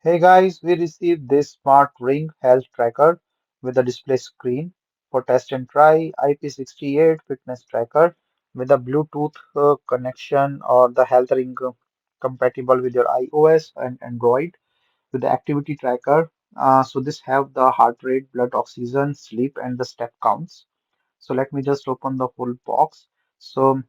Hey guys, we received this smart ring health tracker with a display screen for test and try IP68 fitness tracker with a Bluetooth connection or the health ring compatible with your iOS and Android with the activity tracker. So this have the heart rate, blood oxygen, sleep, and the step counts. So let me just open the full box. So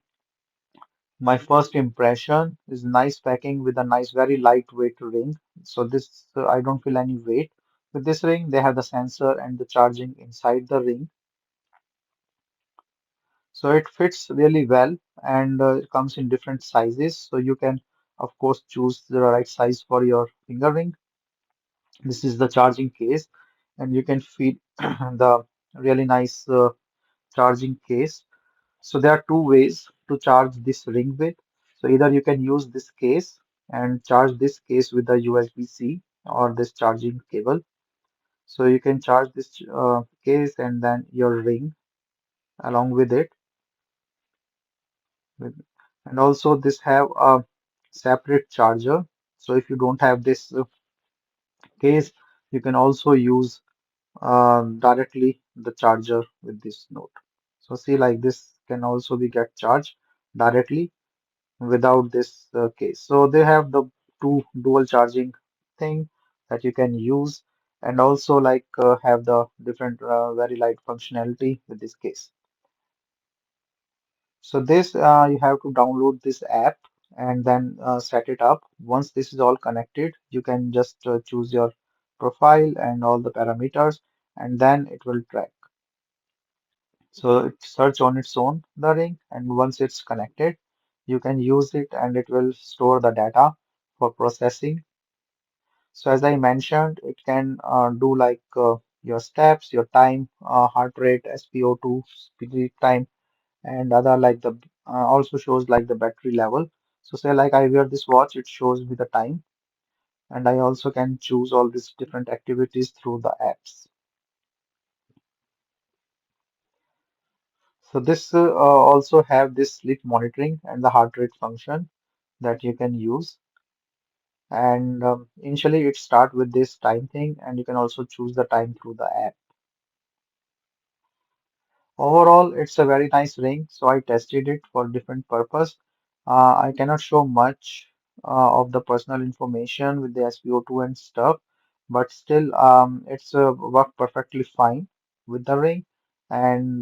my first impression is nice packing with a nice, very lightweight ring. So this, I don't feel any weight with this ring. They have the sensor and the charging inside the ring, so it fits really well, and it comes in different sizes. So you can, of course, choose the right size for your finger ring. This is the charging case, and you can feed the really nice charging case. So there are two ways to charge this ring with. So either you can use this case and charge this case with the USB-C or this charging cable. So you can charge this case and then your ring along with it. With- And also this have a separate charger. So if you don't have this case, you can also use directly the charger with this note. So see, like this can also be get charged directly without this case. So they have the two dual charging thing that you can use, and also like have the different very light functionality with this case. So this you have to download this app and then set it up. Once this is all connected, you can just choose your profile and all the parameters, and then it will track. So it search on its own the ring, and once it's connected, you can use it and it will store the data for processing. So as I mentioned, it can do like your steps, your time, heart rate, SpO2, speed time, and other like the also shows like the battery level. So say like I wear this watch, it shows me the time, and I also can choose all these different activities through the apps. So this also have this sleep monitoring and the heart rate function that you can use. And initially it start with this time thing, and you can also choose the time through the app. Overall, it's a very nice ring, so I tested it for different purpose. I cannot show much of the personal information with the SpO2 and stuff, but still, it's work perfectly fine with the ring, and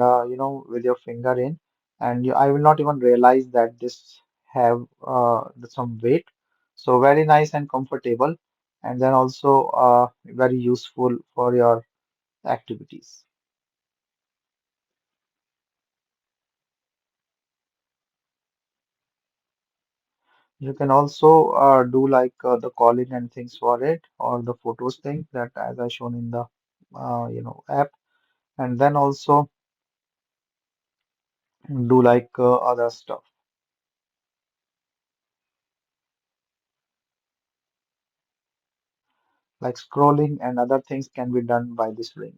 with your finger in, and I will not even realize that this have some weight. So very nice and comfortable, and then also very useful for your activities. You can also do like the calling and things for it, or the photos thing that as I shown in the app, and then also do like other stuff like scrolling and other things can be done by this ring.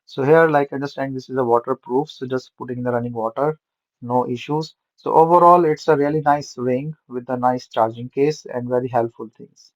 So here, like understand this is a waterproof, so just putting in the running water, no issues. So overall, it's a really nice ring with a nice charging case and very helpful things.